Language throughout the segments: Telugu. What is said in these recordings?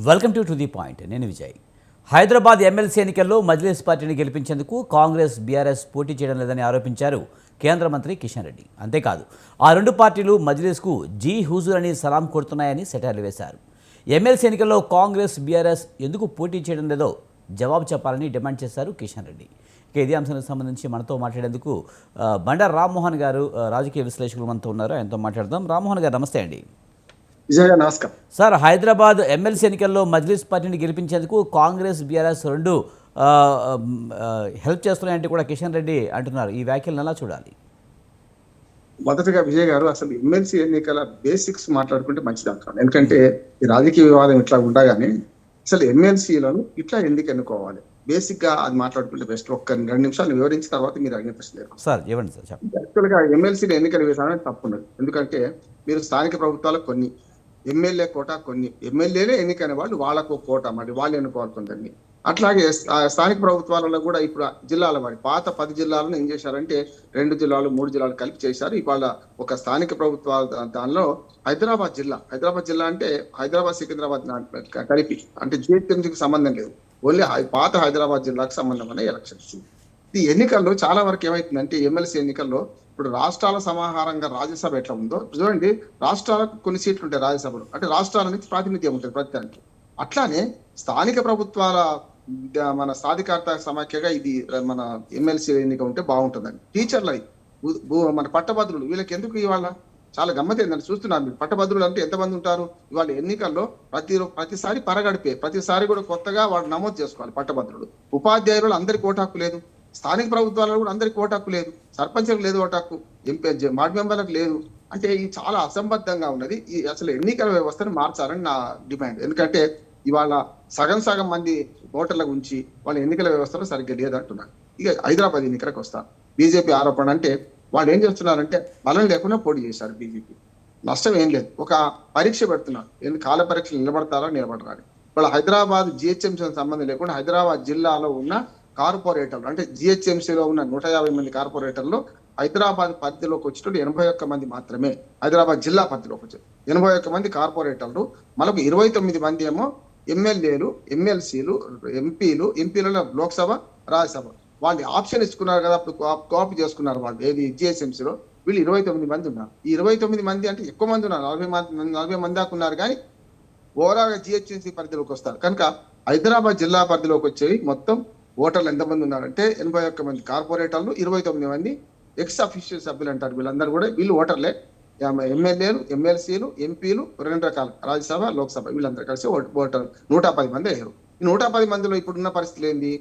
Welcome to the point. నేను విజయ్. హైదరాబాద్ ఎమ్మెల్సీ ఎన్నికల్లో మజ్లిస్ పార్టీని గెలిపించేందుకు కాంగ్రెస్ బీఆర్ఎస్ పోటీ చేయడం లేదని ఆరోపించారు కేంద్ర మంత్రి కిషన్ రెడ్డి. అంతేకాదు ఆ రెండు పార్టీలు మజ్లిస్కు జీ హుజూర్ అని సలాం కొడుతున్నాయని సెటైర్లు వేశారు. ఎమ్మెల్సీ ఎన్నికల్లో కాంగ్రెస్ బీఆర్ఎస్ ఎందుకు పోటీ చేయడం లేదో జవాబు చెప్పాలని డిమాండ్ చేశారు కిషన్ రెడ్డి. ఇక ఇదే అంశానికి సంబంధించి మనతో మాట్లాడేందుకు బండారు రామ్మోహన్ గారు రాజకీయ విశ్లేషకులు మనతో ఉన్నారు. ఆయనతో మాట్లాడదాం. రామ్మోహన్ గారు నమస్తే అండి. నమస్కారం సార్, హైదరాబాద్ ఎమ్మెల్సీ ఎన్నికల్లో మజ్లిస్ పార్టీని గెలిపించేందుకు కాంగ్రెస్ బీఆర్ఎస్ రెండు హెల్ప్ చేస్తున్నాయంటే కూడా కిషన్ రెడ్డి అంటున్నారు. ఈ వ్యాఖ్యలను ఎలా చూడాలి? మొదటగా విజయ్ గారు, అసలు ఎమ్మెల్సీ ఎన్నికల బేసిక్స్ మాట్లాడుకుంటే మంచిది అంటారు. ఎందుకంటే ఈ రాజకీయ వివాదం ఇట్లా ఉండగానే అసలు ఎమ్మెల్సీలను ఇట్లా ఎందుకు ఎన్నుకోవాలి, బేసిక్ గా అది మాట్లాడుకుంటే బెస్ట్. ఒక్క 2 నిమిషాలు వివరించిన తర్వాత మీరు అడిగిన ప్రశ్న సార్ ఇవ్వండి సార్. యాక్చువల్ గా ఎమ్మెల్సీలు ఎన్నికల విధానం తప్పున్నది. ఎందుకంటే మీరు స్థానిక ప్రభుత్వాలకు కొన్ని ఎమ్మెల్యే కోటా, కొన్ని ఎమ్మెల్యేలే ఎన్నికైన వాళ్ళు వాళ్ళకు కోటా, మరి వాళ్ళు ఎన్నుకోవాల్సిందండి. అట్లాగే స్థానిక ప్రభుత్వాలలో కూడా ఇప్పుడు జిల్లాల వారి పాత 10 జిల్లాలను ఏం చేశారంటే 2 జిల్లాలు 3 జిల్లాలు కలిపి చేశారు. ఇవాళ ఒక స్థానిక ప్రభుత్వ దానిలో హైదరాబాద్ జిల్లా అంటే హైదరాబాద్ సికింద్రాబాద్ కలిపి, అంటే జిహెచ్ఎంసీకి సంబంధం లేదు, ఓన్లీ పాత హైదరాబాద్ జిల్లాకు సంబంధం అనే ఎలక్షన్స్. ఈ ఎన్నికల్లో చాలా వరకు ఏమైతుందంటే ఎమ్మెల్సీ ఎన్నికల్లో ఇప్పుడు రాష్ట్రాల సమాహారంగా రాజ్యసభ ఎట్లా ఉందో చూడండి, రాష్ట్రాలకు కొన్ని సీట్లు ఉంటాయి రాజ్యసభలో, అంటే రాష్ట్రాల నుంచి ప్రాతినిధ్యం ఉంటుంది ప్రతిదానికి. అట్లానే స్థానిక ప్రభుత్వాల మన సాధికారత సమాఖ్యగా ఇది మన ఎమ్మెల్సీ ఎన్నిక ఉంటే బాగుంటుందండి. టీచర్లు మన పట్టభద్రులు వీళ్ళకి ఎందుకు ఇవాళ చాలా గమ్మత్ ఏంటంటే చూస్తున్నాను. మీరు పట్టభద్రులు అంటే ఎంతమంది ఉంటారు ఇవాళ ఎన్నికల్లో? ప్రతిసారి పరగడిపే, ప్రతిసారి కూడా కొత్తగా వాళ్ళు నమోదు చేసుకోవాలి పట్టభద్రులు. ఉపాధ్యాయులు అందరికి ఓటు హక్కు లేదు, స్థానిక ప్రభుత్వాలలో కూడా అందరికి ఓటు హక్కు లేదు, సర్పంచ్లకు లేదు ఓటు హక్కు, వార్డు మెంబర్లకు లేదు. అంటే ఇది చాలా అసంబద్ధంగా ఉన్నది. ఈ అసలు ఎన్నికల వ్యవస్థను మార్చాలని నా డిమాండ్. ఎందుకంటే ఇవాళ సగం మంది ఓటర్ల గురించి వాళ్ళ ఎన్నికల వ్యవస్థలో సరిగ్గా లేదంటున్నారు. ఇక హైదరాబాద్ ఎన్నికలకు వస్తారు. బీజేపీ ఆరోపణ అంటే వాళ్ళు ఏం చేస్తున్నారంటే బలం లేకుండా పోటీ చేశారు. బీజేపీ నష్టం ఏం లేదు, ఒక పరీక్ష పెడుతున్నారు, కాల పరీక్షలు నిలబడతారా నిలబడరాని. వాళ్ళ హైదరాబాద్ జిహెచ్ఎంసీ సంబంధం లేకుండా హైదరాబాద్ జిల్లాలో ఉన్న కార్పొరేటర్లు, అంటే జిహెచ్ఎంసీలో ఉన్న 150 మంది కార్పొరేటర్లు హైదరాబాద్ పరిధిలోకి వచ్చేటప్పుడు 81 మంది మాత్రమే. హైదరాబాద్ జిల్లా పరిధిలోకి వచ్చారు 81 మంది కార్పొరేటర్లు, మనకు 29 మంది ఏమో ఎమ్మెల్యేలు, ఎమ్మెల్సీలు, ఎంపీలలో లోక్సభ, రాజ్యసభ. వాళ్ళు ఆప్షన్ ఇచ్చుకున్నారు కదా, అప్పుడు కాపీ చేసుకున్నారు వాళ్ళు ఏది జిహెచ్ఎంసీలో. వీళ్ళు 29 మంది ఉన్నారు. ఈ 29 మంది అంటే ఎక్కువ మంది ఉన్నారు, 40 మంది దాకా ఉన్నారు. కానీ ఓవరాల్ గా జిహెచ్ఎంసీ పరిధిలోకి వస్తారు కనుక హైదరాబాద్ జిల్లా పరిధిలోకి వచ్చేవి మొత్తం ఓటర్లు ఎంతమంది ఉన్నారంటే 81 మంది కార్పొరేటర్లు, 29 మంది ఎక్స్ అఫీషియల్ సభ్యులు అంటారు. వీళ్ళందరూ కూడా వీళ్ళు ఓటర్లే. ఎమ్మెల్యేలు, ఎమ్మెల్సీలు, ఎంపీలు, 2 రకాలు రాజ్యసభ, లోక్సభ, వీళ్ళందరూ కలిసి ఓటర్లు 110 మంది అయ్యారు. ఈ 110 మందిలో ఇప్పుడున్న పరిస్థితులు ఏంది?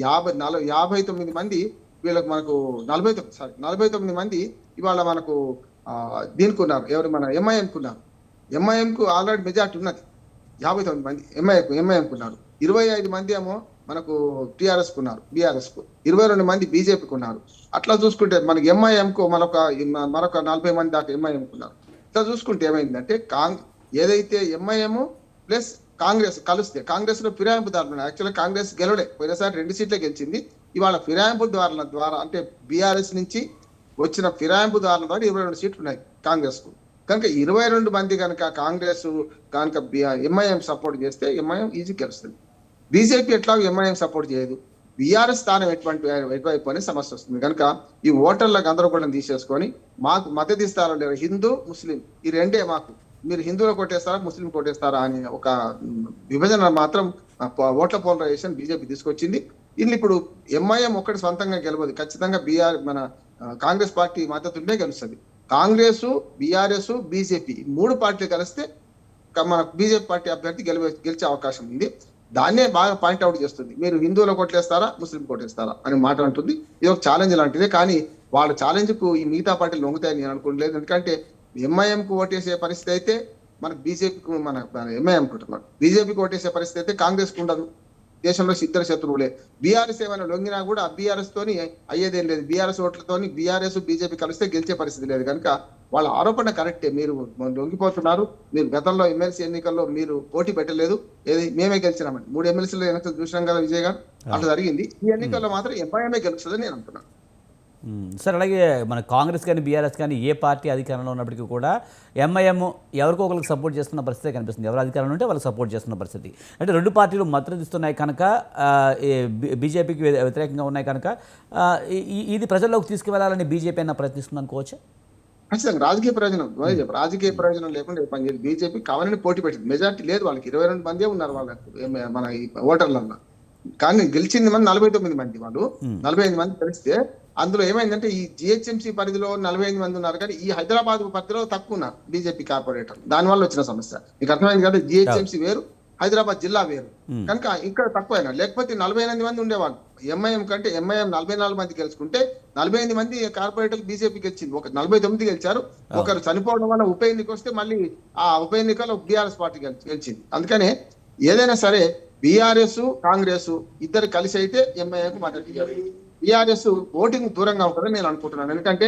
59 మంది వీళ్ళకి మనకు 49 మంది ఇవాళ మనకు దీనికి ఉన్నారు. ఎవరు? మన ఎంఐఎంకు ఉన్నారు. ఎంఐఎంకు ఆల్రెడీ మెజార్టీ ఉన్నది, 59 మంది ఎంఐఎంకు ఉన్నారు. 25 మంది ఏమో మనకు టిఆర్ఎస్ కు ఉన్నారు, బీఆర్ఎస్ కు 22 మంది బీజేపీకి ఉన్నారు. అట్లా చూసుకుంటే మనకి ఎంఐఎంకు మరొక 40 మంది దాకా ఎంఐఎంకు ఉన్నారు. ఇట్లా చూసుకుంటే ఏమైందంటే ఏదైతే ఎంఐఎం ప్లస్ కాంగ్రెస్ కలిస్తే కాంగ్రెస్ లో ఫిరాయింపుదారులు ఉన్నాయి. యాక్చువల్గా కాంగ్రెస్ గెలవలే, పోయినసారి 2 సీట్లే గెలిచింది. ఇవాళ ఫిరాయింపుదారుల ద్వారా, అంటే బీఆర్ఎస్ నుంచి వచ్చిన ఫిరాయింపుదారుల ద్వారా 22 సీట్లు ఉన్నాయి కాంగ్రెస్ కు. కనుక 22 మంది కనుక కాంగ్రెస్ కనుక ఎంఐఎం సపోర్ట్ చేస్తే ఎంఐఎం ఈజీ గెలుస్తుంది. బీజేపీ ఎట్లా ఎంఐఎం సపోర్ట్ చేయదు, బీఆర్ఎస్ స్థానం ఎటువైపు అనే సమస్య వస్తుంది. కనుక ఈ ఓటర్ల గందరగోళం తీసేసుకొని మాకు మద్దతు ఇస్తారా లేదా, హిందూ ముస్లిం ఈ రెండే మాకు, మీరు హిందువులు కొట్టేస్తారా ముస్లిం కొట్టేస్తారా అని ఒక విభజన మాత్రం ఓట్ల పోలరైజేషన్ బీజేపీ తీసుకొచ్చింది. ఇల్లు ఇప్పుడు ఎంఐఎం ఒక్కటి సొంతంగా గెలవదు, ఖచ్చితంగా మన కాంగ్రెస్ పార్టీ మద్దతు ఉంటే గెలుస్తుంది. కాంగ్రెస్, బీఆర్ఎస్, బీజేపీ 3 పార్టీలు కలిస్తే మన బీజేపీ పార్టీ అభ్యర్థి గెలిచే అవకాశం ఉంది. దాన్నే బాగా పాయింట్అవుట్ చేస్తుంది. మీరు హిందువులు కొట్టేస్తారా ముస్లిం కొట్టేస్తారా అని మాట అంటుంది. ఇది ఒక ఛాలెంజ్ లాంటిదే. కానీ వాళ్ళ ఛాలెంజ్ కు ఈ మిగతా పార్టీలు లొంగుతాయని నేను అనుకోలేదు. ఎందుకంటే ఎంఐఎంకు ఓటేసే పరిస్థితి అయితే మనకు బీజేపీకి, మన ఎంఐఎం కుంటున్నాడు, బీజేపీకి ఓటేసే పరిస్థితి అయితే కాంగ్రెస్ కు ఉండదు. దేశంలో ఇద్దరు శత్రువులే. బీఆర్ఎస్ ఏమైనా లొంగినా కూడా బీఆర్ఎస్ తోని అయ్యేదేం లేదు. బీఆర్ఎస్ ఓట్లతోని బీఆర్ఎస్ బీజేపీ కలిస్తే గెలిచే పరిస్థితి లేదు. కనుక వాళ్ళ ఆరోపణ కరెక్టే, మీరు లొంగిపోతున్నారు. మీరు గతంలో ఎమ్మెల్సీ ఎన్నికల్లో మీరు పోటీ పెట్టలేదు, ఏది మేమే గెలిచినామని 3 ఎమ్మెల్సీలు ఎన్నికలు చూసినాం కదా విజయ్ గారు, అట్లా జరిగింది. ఈ ఎన్నికల్లో మాత్రం ఎంఐఎంఏ గెలుస్తుందని నేను అంటున్నాను. సార్ అలాగే మన కాంగ్రెస్ కానీ బీఆర్ఎస్ కానీ ఏ పార్టీ అధికారంలో ఉన్నప్పటికీ కూడా ఎంఐఎం ఎవరికో ఒకరికి సపోర్ట్ చేస్తున్న పరిస్థితి కనిపిస్తుంది. ఎవరు అధికారంలో ఉంటే వాళ్ళకి సపోర్ట్ చేస్తున్న పరిస్థితి. అంటే రెండు పార్టీలు మద్దతు ఇస్తున్నాయి కనుక బీజేపీకి వ్యతిరేకంగా ఉన్నాయి కనుక ఇది ప్రజల్లోకి తీసుకువెళ్ళాలని బీజేపీ అయినా ప్రయత్నిస్తుంది అనుకోవచ్చు. ఖచ్చితంగా రాజకీయ ప్రయోజనం లేకుండా పనిచేయాలి. బీజేపీ కావాలని పోటీ పెట్టింది. మెజార్టీ లేదు వాళ్ళకి, 22 మందే ఉన్నారు వాళ్ళకి మన ఈ ఓటర్లలో. కానీ గెలిచింది మంది 49 మంది, వాళ్ళు 45 మంది కలిస్తే అందులో ఏమైందంటే ఈ జిహెచ్ఎంసీ పరిధిలో 45 మంది ఉన్నారు, కానీ ఈ హైదరాబాద్ పరిధిలో తక్కువ ఉన్నారు బీజేపీ కార్పొరేటర్. దానివల్ల వచ్చిన సమస్య మీకు అర్థమైంది కదా. జిహెచ్ఎంసీ వేరు, హైదరాబాద్ జిల్లా వేరు కనుక ఇక్కడ తక్కువైనా. లేకపోతే 48 మంది ఉండేవాళ్ళు ఎంఐఎం కంటే. ఎంఐఎం 44 మంది గెలుచుకుంటే 48 మంది కార్పొరేటర్లు బీజేపీకి వచ్చింది. 49 గెలిచారు. ఒకరు చనిపోవడం వల్ల ఉప ఎన్నిక వస్తే మళ్ళీ ఆ ఉప ఎన్నికలో బీఆర్ఎస్ పార్టీ గెలిచింది. అందుకనే ఏదైనా సరే బీఆర్ఎస్ కాంగ్రెస్ ఇద్దరు కలిసి అయితే ఎంఐఎంకు మద్దతు ఇవ్వాలి. బీఆర్ఎస్ ఓటింగ్ దూరంగా ఉంటుందని నేను అనుకుంటున్నాను. ఎందుకంటే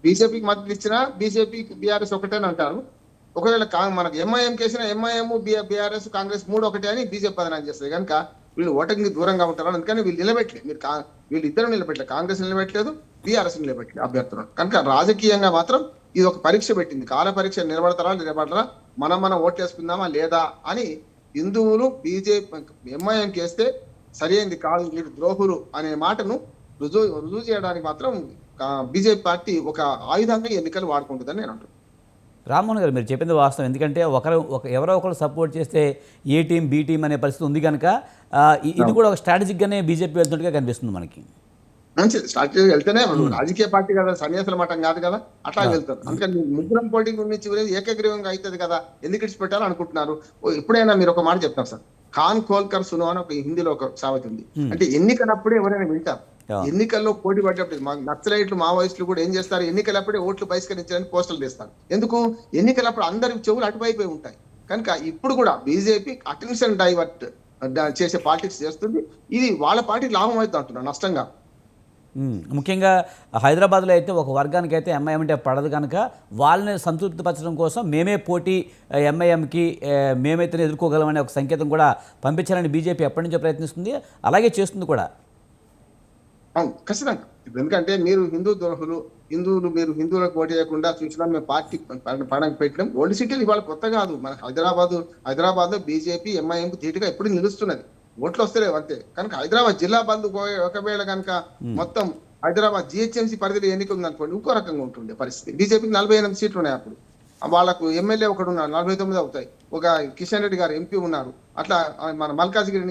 బీజేపీకి మద్దతు ఇచ్చినా బీజేపీకి బీఆర్ఎస్ ఒకటేని అంటారు. ఒకవేళ మనకు ఎంఐఎం కేసిన ఎంఐఎం బీఆర్ఎస్ కాంగ్రెస్ 3 ఒకటే అని బీజేపీ బదనాలు చేస్తుంది. కనుక వీళ్ళు ఓటింగ్ దూరంగా ఉంటారు. అందుకని వీళ్ళు నిలబెట్టలేదు. వీళ్ళు ఇద్దరు నిలబెట్టలేదు. కాంగ్రెస్ నిలబెట్టలేదు, బీఆర్ఎస్ నిలబెట్టలేదు అభ్యర్థులను. కనుక రాజకీయంగా మాత్రం ఇది ఒక పరీక్ష పెట్టింది. కాల పరీక్ష నిలబడతారా మనం ఓట్లేసుకుందామా లేదా అని హిందువులు బీజేపీ ఎంఐఎం కేస్తే సరైనది కాదు, మీరు ద్రోహులు అనే మాటను రుజువు చేయడానికి మాత్రం బీజేపీ పార్టీ ఒక ఆయుధంగా ఎన్నికలు వాడుకుంటుందని నేను అంటున్నాను. రామ్మోహన్ గారు మీరు చెప్పింది వాస్తవం. ఎందుకంటే ఎవరో ఒకరు సపోర్ట్ చేస్తే ఏ టీం బి టీం అనే పరిస్థితి ఉంది కనుక ఇది కూడా ఒక స్ట్రాటజిక్గానే బీజేపీ వెళ్తున్నట్టుగా కనిపిస్తుంది మనకి. మంచిది, స్ట్రాటజీ వెళ్తేనే రాజకీయ పార్టీ కదా, సన్యాసుల మఠం కాదు కదా, అట్లా వెళ్తారు. అందుకని ముగ్గురం పోటీ గురించి ఏకగ్రీవంగా అవుతుంది కదా, ఎందుకు ఇడిచి పెట్టాలని అనుకుంటున్నారు. ఎప్పుడైనా మీరు ఒక మాట చెప్తారు సార్, ఖాన్ ఖోల్కర్ సునో అని ఒక హిందీలో ఒక సామెత ఉంది. అంటే ఎన్నికలప్పుడే ఎవరైనా వింటారు. ఎన్నికల్లో పోటీ పడ్డప్పుడు నక్సలైట్లు మావోయిస్టులు కూడా ఏం చేస్తారు, ఎన్నికలప్పుడే ఓట్లు బహిష్కరించడానికి పోస్టర్లు తీస్తారు. ఎందుకు? ఎన్నికలప్పుడు అందరి చెవులు అటువైపోయి ఉంటాయి. కనుక ఇప్పుడు కూడా బీజేపీ అటెన్షన్ డైవర్ట్ చేసే పాలిటిక్స్ చేస్తుంది. ఇది వాళ్ళ పార్టీకి లాభం అవుతుంది అంటున్నారు, నష్టంగా. ముఖ్యంగా హైదరాబాద్లో అయితే ఒక వర్గానికి అయితే ఎంఐఎం అంటే పడదు కనుక వాళ్ళని సంతృప్తిపరచడం కోసం మేమే పోటీ ఎంఐఎంకి మేమైతే ఎదుర్కోగలమనే ఒక సంకేతం కూడా పంపించాలని బీజేపీ ఎప్పటి నుంచో ప్రయత్నిస్తుంది, అలాగే చేస్తుంది కూడా. అవును, ఖచ్చితంగా. ఎందుకంటే మీరు హిందూ ద్రోహులు, మీరు హిందువులకు ఓటు చేయకుండా చూసినా మేము పార్టీ పడక పెట్టడం. ఓల్డ్ సిటీలు ఇవాళ కొత్త కాదు. మన హైదరాబాద్ లో బీజేపీ ఎంఐఎంకు ధీటుగా ఎప్పుడు నిలుస్తున్నది. ఓట్లు వస్తలేవు అంతే. కనుక హైదరాబాద్ జిల్లా బంధు ఒకవేళ కనుక మొత్తం హైదరాబాద్ జిహెచ్ఎంసీ పరిధిలో ఎన్నిక ఉందనుకోండి, ఇంకో రకంగా ఉంటుండే పరిస్థితి. బీజేపీకి 48 సీట్లు ఉన్నాయి. అప్పుడు వాళ్ళకు ఎమ్మెల్యే ఒకడు ఉన్నారు, 49 అవుతాయి. ఒక కిషన్ రెడ్డి గారు ఎంపీ ఉన్నారు. అట్లా మన మల్కాజిగిరి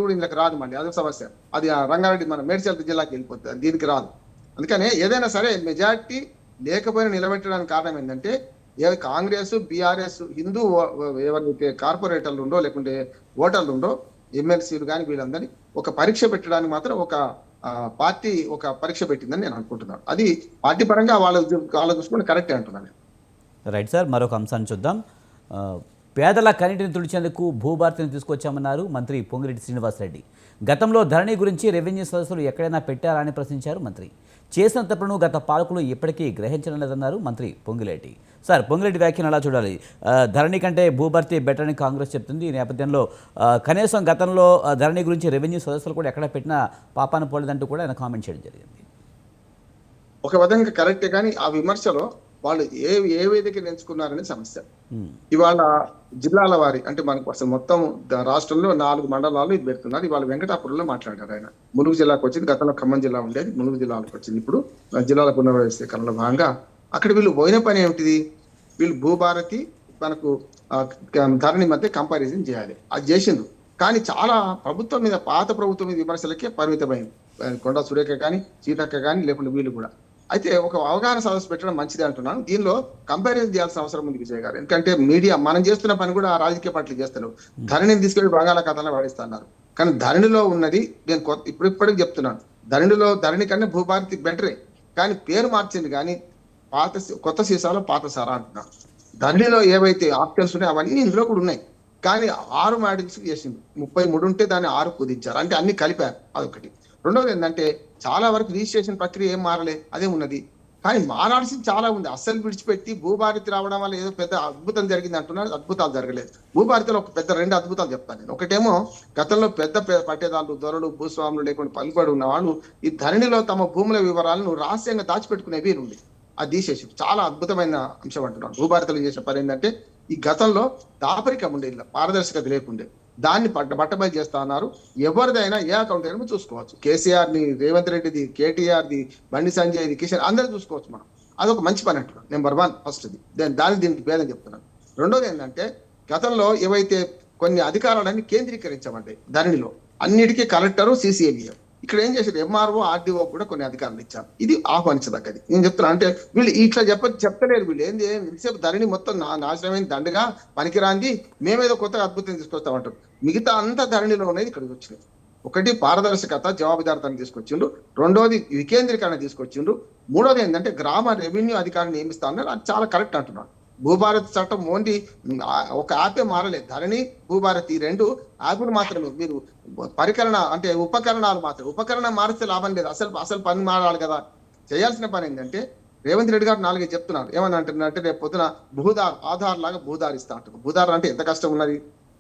కూడా ఇందులోకి రాదు. మళ్ళీ అదే సమస్య. అది రంగారెడ్డి మన మేడ్చల్ జిల్లాకి వెళ్ళిపోతుంది, దీనికి రాదు. అందుకనే ఏదైనా సరే మెజార్టీ లేకపోయినా నిలబెట్టడానికి కారణం ఏంటంటే కాంగ్రెస్ బీఆర్ఎస్ హిందూ ఎవరైతే కార్పొరేటర్లు ఉండో లేకుంటే ఓటర్లు ఉండో ఎమ్మెల్సీలు కానీ వీళ్ళందరినీ ఒక పరీక్ష పెట్టడానికి మాత్రం ఒక పార్టీ ఒక పరీక్ష పెట్టిందని నేను అనుకుంటున్నాను. అది పార్టీ పరంగా వాళ్ళ చూసుకుంటే కరెక్టే అంటున్నాను. రైట్ సార్, మరొక అంశాన్ని చూద్దాం. పేదల కన్నీటిని తుడిచేందుకు భూభారతిని తీసుకొచ్చామన్నారు మంత్రి పొంగిరెడ్డి శ్రీనివాసరెడ్డి. గతంలో ధరణి గురించి రెవెన్యూ సదస్సులు ఎక్కడైనా పెట్టారా అని ప్రశ్నించారు మంత్రి. చేసిన తప్పును గత పాలకులు ఇప్పటికీ గ్రహించడం లేదన్నారు మంత్రి పొంగిరెడ్డి. సార్, పొంగిరెడ్డి వ్యాఖ్యను అలా చూడాలి. ధరణి కంటే భూభర్తీ బెటర్ అని కాంగ్రెస్ చెప్తుంది. ఈ నేపథ్యంలో కనీసం గతంలో ధరణి గురించి రెవెన్యూ సదస్సులు కూడా ఎక్కడ పెట్టినా పాపాన పోలేదంటూ కూడా ఆయన కామెంట్ చేయడం జరిగింది. ఒక విధంగా కరెక్టే, కానీ ఆ విమర్శలో వాళ్ళు ఏ వేదిక ఎంచుకున్నారనే సమస్య. ఇవాళ జిల్లాల వారి అంటే మనకు అసలు మొత్తం రాష్ట్రంలో 4 మండలాలు ఇది పెడుతున్నారు. ఇవాళ వెంకటాపురంలో మాట్లాడారు ఆయన. ములుగు జిల్లాకు వచ్చింది, గతంలో ఖమ్మం జిల్లా ఉండేది, ములుగు జిల్లాలకు వచ్చింది. ఇప్పుడు జిల్లాల పునర్వ్యవస్థీకరణలో భాగంగా అక్కడ వీళ్ళు పోయిన పని ఏమిటిది, వీళ్ళు భూభారతి మనకు ధరణి మధ్య కంపారిజన్ చేయాలి. అది చేసిండ్రు, కానీ చాలా ప్రభుత్వం మీద పాత ప్రభుత్వం మీద విమర్శలకే పరిమితమైంది. కొండా సురేఖ కానీ సీతక్క కానీ లేకుండా వీళ్ళు కూడా. అయితే ఒక అవగాహన సదస్సు పెట్టడం మంచిది అంటున్నాను. దీనిలో కంపారిజన్ చేయాల్సిన అవసరం ఉంది విజయ్ గారు. ఎందుకంటే మీడియా మనం చేస్తున్న పని కూడా రాజకీయ పార్టీలు చేస్తారు. ధరణిని తీసుకెళ్లి బంగాళాఖాతంలో వాడిస్తున్నారు. కానీ ధరణిలో ఉన్నది నేను ఇప్పటికి చెప్తున్నాను, ధరణి కన్నా భూభారతి బెటరే, కానీ పేరు మార్చింది. కానీ కొత్త సీసాలో పాత సారా అంటున్నాను. ధరణిలో ఏవైతే ఆప్షన్స్ ఉన్నాయో అవన్నీ ఇందులో కూడా ఉన్నాయి. కానీ 6 మాడ్యూల్స్ చేసింది. 33 ఉంటే దాన్ని 6 కుదించారు. అంటే అన్ని కలిపారు. అదొకటి. రెండవది ఏంటంటే చాలా వరకు రిజిస్ట్రేషన్ ప్రక్రియ ఏం మారలే, అదే ఉన్నది. కానీ మారాల్సింది చాలా ఉంది. అస్సలు విడిచిపెట్టి భూభారతి రావడం వల్ల ఏదో పెద్ద అద్భుతం జరిగింది అంటున్నారు. అద్భుతాలు జరగలేదు. భూభారతిలో ఒక పెద్ద 2 అద్భుతాలు చెప్తాను నేను. ఒకటేమో గతంలో పెద్ద పట్టేదారులు, దొరలు, భూస్వాములు లేకుండా పలుకుబడి ఉన్న వాళ్ళు ఈ ధరణిలో తమ భూముల వివరాలను రహస్యంగా దాచిపెట్టుకునే వీరుంది. అది తీసేసి చాలా అద్భుతమైన అంశం అంటున్నాను. భూభారతిలో చేసిన పని ఏంటంటే ఈ గతంలో దాపరికం ఉండే, ఇలా పారదర్శకత లేకుండే, దాన్ని బట్టబయలు చేస్తా అన్నారు. ఎవరిదైనా ఏ అకౌంట్ అయినా చూసుకోవచ్చు. కేసీఆర్ ని, రేవంత్ రెడ్డిది, కేటీఆర్ ది, బండి సంజయ్ది, కిషన్ అందరూ చూసుకోవచ్చు మనం. అదొక మంచి పని అంటున్నాను. నెంబర్ 1 ఫస్ట్ది. దీనికి భేదం చెప్తున్నాను. రెండోది ఏంటంటే గతంలో ఏవైతే కొన్ని అధికారాలన్నీ కేంద్రీకరించామండి ధరణిలో, అన్నిటికీ కలెక్టరు, సిసిఎల్ఈ. ఇక్కడ ఏం చేశారు, ఎంఆర్ఓ, ఆర్డీఓ కూడా కొన్ని అధికారులు ఇచ్చారు. ఇది ఆహ్వానించదగ్గది. నేను చెప్తున్నా అంటే వీళ్ళు ఇట్లా చెప్తలేరు. వీళ్ళు ఏంది ఎంతసేపు ధరణి మొత్తం నాశనమైన దండగా పనికిరాంది, మేమేదో కొత్తగా అద్భుతం తీసుకొస్తామంటారు. మిగతా అంతా ధరణిలో అనేది ఇక్కడికి వచ్చినాయి. ఒకటి పారదర్శకత, జవాబుదారితనం తీసుకొచ్చిండు. రెండోది వికేంద్రీకరణ తీసుకొచ్చిండు. మూడోది ఏంటంటే గ్రామ రెవెన్యూ అధికారిని నియమిస్తా అన్నారు. అది చాలా కరెక్ట్ అంటున్నాను. భూభారతి చట్టం ఓన్లీ ఒక యాపే మారలేదు. ధరణి, భూభారతి 2 యాప్లు మాత్రమే. మీరు పరికరణ అంటే ఉపకరణాలు మాత్రమే. ఉపకరణం మారిస్తే లాభం లేదు. అసలు పని మారాలి కదా. చేయాల్సిన పని ఏంటంటే రేవంత్ రెడ్డి గారు 4 చెప్తున్నారు. ఏమని అంటున్నారంటే రేపు పొద్దున ఆధార్ లాగా భూదార్ ఇస్తా అంటారు. భూదార్ అంటే ఎంత కష్టం ఉన్నది.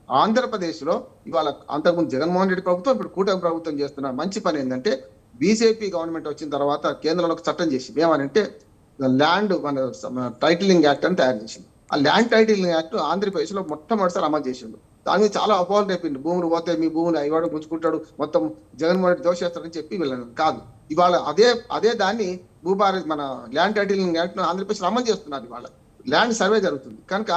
ఆంధ్రప్రదేశ్ లో ఇవాళ అంతకుముందు జగన్మోహన్ రెడ్డి ప్రభుత్వం, ఇప్పుడు కూటమి ప్రభుత్వం చేస్తున్న మంచి పని ఏంటంటే బీజేపీ గవర్నమెంట్ వచ్చిన తర్వాత కేంద్రంలో ఒక చట్టం చేసింది. ఏమనంటే ల్యాండ్ టైటిలింగ్ యాక్ట్ అని తయారు చేసింది. ఆ ల్యాండ్ టైటిలింగ్ యాక్ట్ ఆంధ్రప్రదేశ్ లో మొట్టమొదటిసారి అమలు చేసిండు. దాని మీద చాలా అపోహలు రేపిండు. భూములు పోతే మీ భూములు అయ్యాడు గుంజుకుంటాడు, మొత్తం జగన్మోహన్ రెడ్డి దోషేస్తాడని చెప్పి వీళ్ళని కాదు. ఇవాళ అదే దాన్ని భూభారతి మన ల్యాండ్ టైటిలింగ్ యాక్ట్ ఆంధ్రప్రదేశ్ అమలు చేస్తున్నారు. ఇవాళ ల్యాండ్ సర్వే జరుగుతుంది. కనుక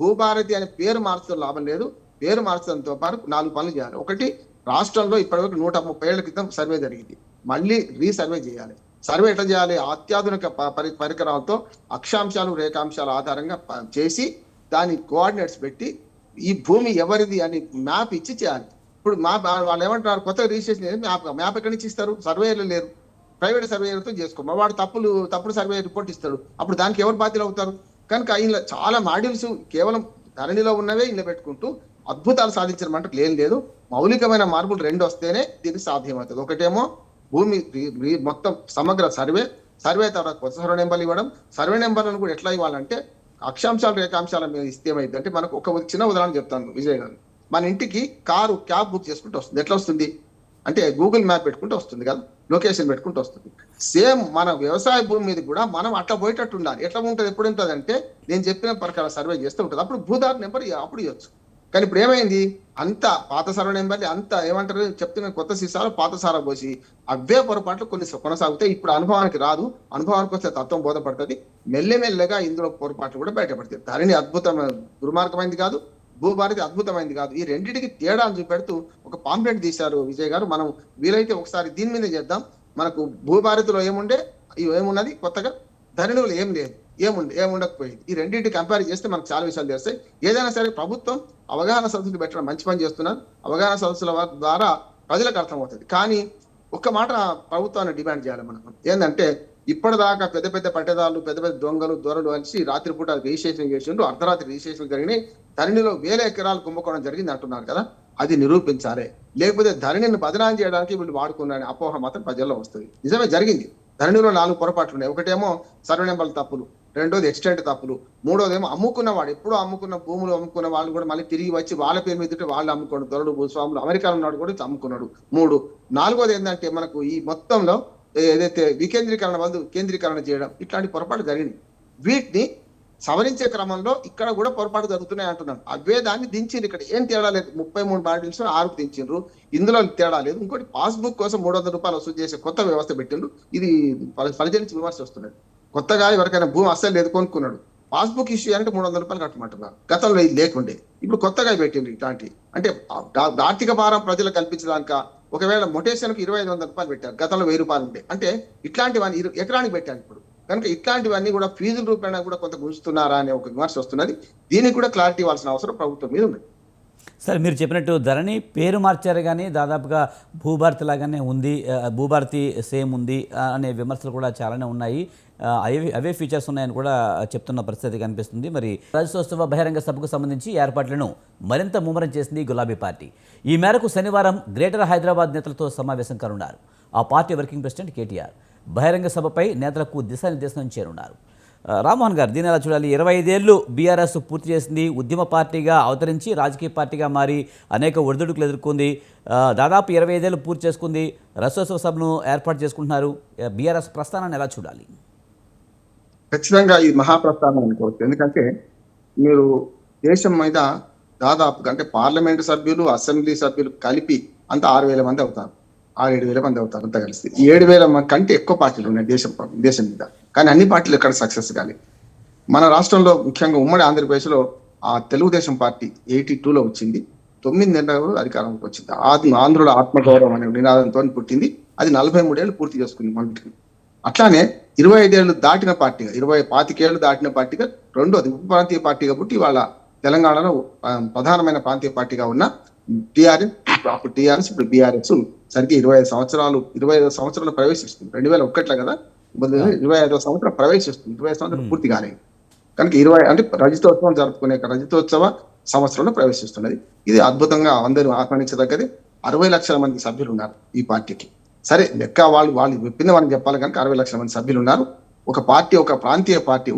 భూభారతి అనే పేరు మార్చడం లాభం లేదు. పేరు మార్చడంతో పాటు 4 పనులు చేయాలి. ఒకటి, రాష్ట్రంలో ఇప్పటివరకు 130 ఏళ్ల క్రితం సర్వే జరిగింది. మళ్ళీ రీసర్వే చేయాలి. సర్వే ఎట్లా చేయాలి? అత్యాధునిక పరికరాలతో అక్షాంశాలు, రేఖాంశాల ఆధారంగా చేసి దాని కోఆర్డినేట్స్ పెట్టి ఈ భూమి ఎవరిది అని మ్యాప్ ఇచ్చి చేయాలి. ఇప్పుడు వాళ్ళు ఏమంటారు, కొత్తగా రిజిస్ట్రేషన్ మ్యాప్ ఎక్కడి నుంచి ఇస్తారు? సర్వేలు లేరు. ప్రైవేట్ సర్వేలతో చేసుకోమా, వాడు తప్పుడు సర్వే రిపోర్ట్ ఇస్తాడు. అప్పుడు దానికి ఎవరు బాధ్యులు అవుతారు? కనుక ఇలా చాలా మాడ్యూల్స్ కేవలం ధరణిలో ఉన్నవే ఇలా పెట్టుకుంటూ అద్భుతాలు సాధించడం అంటే లేదు. మౌలికమైన మార్పులు 2 వస్తేనే దీనికి సాధ్యమవుతుంది. ఒకటేమో భూమి మొత్తం సమగ్ర సర్వే తర్వాత కొత్త సర్వే నెంబర్లు ఇవ్వడం. సర్వే నెంబర్లను కూడా ఎట్లా ఇవ్వాలంటే అక్షాంశాలు, రేఖాంశాల మీద ఇస్తే ఏమైంది అంటే, మనకు ఒక చిన్న ఉదాహరణ చెప్తాను విజయ్ గారు. మన ఇంటికి క్యాబ్ బుక్ చేసుకుంటూ వస్తుంది. ఎట్లా వస్తుంది అంటే గూగుల్ మ్యాప్ పెట్టుకుంటూ వస్తుంది కదా, లొకేషన్ పెట్టుకుంటూ వస్తుంది. సేమ్ మన వ్యవసాయ భూమి మీద కూడా మనం అట్లా పోయేటట్టు ఉండాలి. ఎట్లా ఉంటుంది, ఎప్పుడు ఉంటుంది అంటే నేను చెప్పిన ప్రకారం సర్వే చేస్తూ ఉంటుంది. అప్పుడు భూదారు నెంబర్ అప్పుడు ఇవ్వచ్చు. కానీ ఇప్పుడు ఏమైంది, అంత పాత సర్వే నెంబర్లు అంత ఏమంటారు చెప్తున్న కొత్త సీసాలు పాత సారా పోసి అవే పొరపాట్లు కొన్ని కొనసాగుతాయి. ఇప్పుడు అనుభవానికి రాదు. అనుభవానికి వస్తే తత్వం బోధపడుతుంది. మెల్లమెల్లగా ఇందులో పొరపాట్లు కూడా బయటపడతాయి. ధరణి అద్భుతమైన దుర్మార్గమైంది కాదు, భూభారతి అద్భుతమైంది కాదు. ఈ రెండింటికి తేడాను చూపెడుతూ ఒక పాంప్లెట్ తీశారు విజయ్ గారు. మనం వీలైతే ఒకసారి దీని మీద చేద్దాం. మనకు భూభారతిలో ఏమున్నది కొత్తగా, ధరణిలో ఏం లేదు, ఏముండకపోయింది. ఈ రెండింటి కంపేర్ చేస్తే మనకు చాలా విషయాలు తెలుస్తాయి. ఏదైనా సరే ప్రభుత్వం అవగాహన సదస్సులు పెట్టడం మంచి పని చేస్తున్నారు. అవగాహన సదస్సుల ద్వారా ప్రజలకు అర్థమవుతుంది. కానీ ఒక్క మాట ప్రభుత్వాన్ని డిమాండ్ చేయాలి మనం. ఏంటంటే ఇప్పటిదాకా పెద్ద పట్టేదారులు, పెద్ద దొంగలు, దొరలు కలిసి రాత్రిపూట రిజిస్ట్రేషన్ చేసిండ్రు. అర్ధరాత్రి రిజిస్ట్రేషన్ జరిగినాయి. ధరణిలో 1000 ఎకరాలు కుంభకోణం జరిగింది అంటున్నారు కదా, అది నిరూపించాలి. లేకపోతే ధరణిని బదనాం చేయడానికి వీళ్ళు వాడుకున్నారని అపోహ మాత్రం ప్రజల్లో వస్తుంది. నిజమే జరిగింది. ధరణిలో 4 పొరపాట్లు ఉన్నాయి. ఒకటేమో సర్వే నెంబర్ల తప్పులు, రెండోది ఎక్స్టెంట్ తప్పులు, మూడోదేమో అమ్ముకున్నవాడు, ఎప్పుడో అమ్ముకున్న భూములు అమ్ముకున్న వాళ్ళు కూడా మళ్ళీ తిరిగి వచ్చి వాళ్ళ పేరు మీద వాళ్ళు అమ్ముకోడు. దొరడు భూస్వాములు అమెరికాలో ఉన్నాడు కూడా అమ్ముకున్నాడు. 3. నాలుగోది ఏంటంటే మనకు ఈ మొత్తంలో ఏదైతే వికేంద్రీకరణ బదులు కేంద్రీకరణ చేయడం, ఇట్లాంటి పొరపాటు జరిగింది. వీటిని సవరించే క్రమంలో ఇక్కడ కూడా పొరపాటు జరుగుతున్నాయి అంటున్నాను. అవే దాన్ని దించిండ్రు. ఇక్కడ ఏం తేడా లేదు. 33 మాడ్యూల్స్ 6కు దించిండ్రు. ఇందులో తేడా లేదు. ఇంకోటి పాస్బుక్ కోసం 300 రూపాయలు వసూలు చేసే కొత్త వ్యవస్థ పెట్టిండ్రు. ఇది ప్రజల నుంచి విమర్శ వస్తున్నది. కొత్తగా ఎవరికైనా భూమి అస్సలు లేదు కొనుక్కున్నాడు, పాస్బుక్ ఇష్యూ అంటే 300 రూపాయలు కట్టమంటున్నారు. గతంలో ఇది లేకుండే, ఇప్పుడు కొత్తగా పెట్టిండ్రు. ఇట్లాంటి అంటే ఆర్థిక భారం ప్రజలకు కల్పించడానిక. ఒకవేళ మొటేషన్కి 2500 రూపాయలు పెట్టారు, గతంలో 1000 రూపాయలు ఉండే. అంటే ఇట్లాంటివన్నీ ఎకరానికి పెట్టారు ఇప్పుడు. కనుక ఇట్లాంటివన్నీ కూడా ఫీజుల రూపేణా కూడా కొంత గుంజుతున్నారా అనే ఒక విమర్శ వస్తున్నది. దీనికి కూడా క్లారిటీ ఇవ్వాల్సిన అవసరం ప్రభుత్వం మీద ఉంది. సరే, మీరు చెప్పినట్టు ధరణి పేరు మార్చారు కానీ దాదాపుగా భూభారతి లాగానే ఉంది, భూభారతి సేమ్ ఉంది అనే విమర్శలు కూడా చాలానే ఉన్నాయి. అవే ఫీచర్స్ ఉన్నాయని కూడా చెప్తున్న పరిస్థితి కనిపిస్తుంది. మరి రాజ్యోత్సవ బహిరంగ సభకు సంబంధించి ఏర్పాట్లను మరింత ముమ్మరం చేసింది గులాబీ పార్టీ. ఈ మేరకు శనివారం గ్రేటర్ హైదరాబాద్ నేతలతో సమావేశం కానున్నారు ఆ పార్టీ వర్కింగ్ ప్రెసిడెంట్ కేటీఆర్. బహిరంగ సభపై నేతలకు దిశానిర్దేశనం చేయనున్నారు. రామ్మోహన్ గారు, దీన్ని ఎలా చూడాలి? 25 ఏళ్ళు బీఆర్ఎస్ పూర్తి చేసింది, ఉద్యమ పార్టీగా అవతరించి రాజకీయ పార్టీగా మారి అనేక ఒడిదుడుకులు ఎదుర్కొంది. దాదాపు 25 ఏళ్ళు పూర్తి చేసుకుంది. రసోత్సవ సభను ఏర్పాటు చేసుకుంటున్నారు. బీఆర్ఎస్ ప్రస్థానాన్ని ఎలా చూడాలి? ఖచ్చితంగా ఈ మహాప్రస్థానం అనుకోవచ్చు. ఎందుకంటే మీరు దేశం మీద దాదాపు అంటే పార్లమెంటు సభ్యులు, అసెంబ్లీ సభ్యులు కలిపి అంతా 6,000 మంది అవుతారు, 6,000-7,000 మంది అవుతారు అంతా కలిసి. 7,000 మంది కంటే ఎక్కువ పార్టీలు ఉన్నాయి దేశం మీద. కానీ అన్ని పార్టీలు ఎక్కడ సక్సెస్ కాలేదు. మన రాష్ట్రంలో ముఖ్యంగా ఉమ్మడి ఆంధ్రప్రదేశ్లో ఆ తెలుగుదేశం పార్టీ 82లో వచ్చింది, 9 నెలలు అధికారంలోకి వచ్చింది. ఆంధ్రుల ఆత్మగౌరవం అనే నినాదంతో పుట్టింది. అది 43 ఏళ్ళు పూర్తి చేసుకుంది మొదటికి. అట్లానే 25 ఏళ్ళు దాటిన పార్టీగా, 25 ఏళ్ళు దాటిన పార్టీగా రెండోది ఉప ప్రాంతీయ పార్టీగా పుట్టి వాళ్ళ తెలంగాణలో ప్రధానమైన ప్రాంతీయ పార్టీగా ఉన్న టీఆర్ఎస్, అప్పుడు టీఆర్ఎస్ ఇప్పుడు బీఆర్ఎస్ సరిగ్గా 25 సంవత్సరాలు ప్రవేశిస్తుంది. 2001లో కదా 25వ సంవత్సరం ప్రవేశిస్తుంది. 25 సంవత్సరం పూర్తి కాలేదు కనుక 20 అంటే రజతోత్సవం జరుపుకునే రజతోత్సవ సంవత్సరంలో ప్రవేశిస్తున్నది. ఇది అద్భుతంగా అందరూ ఆహ్వానించదగ్గది. 60 లక్షల మంది సభ్యులు ఉన్నారు ఈ పార్టీకి. సరే లెక్క వాళ్ళు విప్పింది మనం చెప్పాలి కనుక 60 లక్షల మంది సభ్యులు ఉన్నారు. ఒక పార్టీ, ఒక ప్రాంతీయ పార్టీ,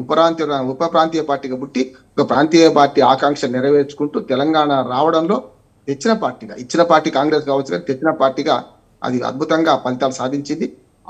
ఉప ప్రాంతీయ పార్టీగా పుట్టి ఒక ప్రాంతీయ పార్టీ ఆకాంక్ష నెరవేర్చుకుంటూ తెలంగాణ రావడంలో తెచ్చిన పార్టీగా, ఇచ్చిన పార్టీ కాంగ్రెస్ కావచ్చు కానీ తెచ్చిన పార్టీగా అది అద్భుతంగా ఫలితాలు సాధించింది.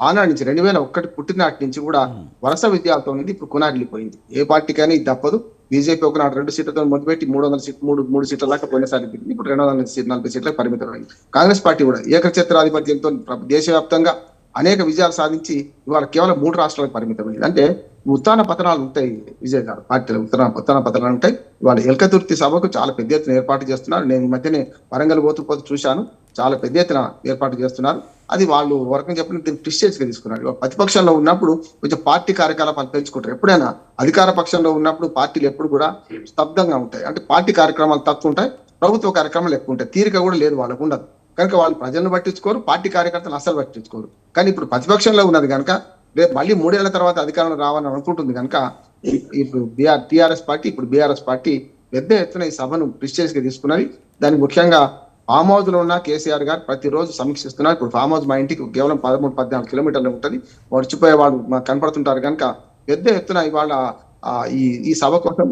ఆనాటి నుంచి 2001 పుట్టినాటి నుంచి కూడా వరుస విజయాలతో ఉంది. ఇప్పుడు కునారిల్లిపోయింది. ఏ పార్టీకైనా ఇది తప్పదు. బీజేపీ ఒక 2 సీట్లతో మొదలుపెట్టి 300 సీట్ల దాకా పోయినసారి ఇప్పుడు 240 సీట్లకు పరిమితమైంది. కాంగ్రెస్ పార్టీ కూడా ఏకఛత్రాధిపత్యంతో దేశవ్యాప్తంగా అనేక విజయాలు సాధించి ఇవాళ కేవలం 3 రాష్ట్రాలకు పరిమితమైంది. అంటే ఉత్తాన పతనాలు ఉంటాయి విజయ్ గారు, పార్టీలో ఉత్తాన పతనాలు ఉంటాయి. ఇవాళ ఎల్కతుర్తి సభకు చాలా పెద్ద ఎత్తున ఏర్పాటు చేస్తున్నారు. నేను ఈ మధ్యనే వరంగల్ పోతూ చూశాను, చాలా పెద్ద ఎత్తున ఏర్పాటు చేస్తున్నారు. అది వాళ్ళు వరకు చెప్పిన దీన్ని ప్రిస్టేజ్ గా తీసుకున్నారు. ప్రతిపక్షంలో ఉన్నప్పుడు కొంచెం పార్టీ కార్యకలాపాలు పెంచుకుంటారు. ఎప్పుడైనా అధికార పక్షంలో ఉన్నప్పుడు పార్టీలు ఎప్పుడు కూడా స్తబ్దంగా ఉంటాయి. అంటే పార్టీ కార్యక్రమాలు తక్కువ ఉంటాయి, ప్రభుత్వ కార్యక్రమాలు ఎక్కువ ఉంటాయి. తీరిక కూడా లేదు, వాళ్ళకు ఉండదు కనుక వాళ్ళు ప్రజలను పట్టించుకోరు, పార్టీ కార్యకర్తలు అస్సలు పట్టించుకోరు. కానీ ఇప్పుడు ప్రతిపక్షంలో ఉన్నది కనుక రేపు మళ్ళీ 3 ఏళ్ల తర్వాత అధికారంలో రావాలని అనుకుంటుంది కనుక ఇప్పుడు టీఆర్ఎస్ పార్టీ, ఇప్పుడు బీఆర్ఎస్ పార్టీ పెద్ద ఎత్తున ఈ సభను ప్రిస్టేజ్ గా తీసుకున్నది. దానికి ముఖ్యంగా ఫామ్ హౌస్ లో ఉన్న కేసీఆర్ గారు ప్రతిరోజు సమీక్షిస్తున్నారు. ఇప్పుడు ఫామ్ హౌస్ మా ఇంటికి కేవలం 13-14 కిలోమీటర్లు ఉంటుంది. మర్చిపోయే వాళ్ళు కనపడుతుంటారు కనుక పెద్ద ఎత్తున ఇవాళ ఈ సభ కోసం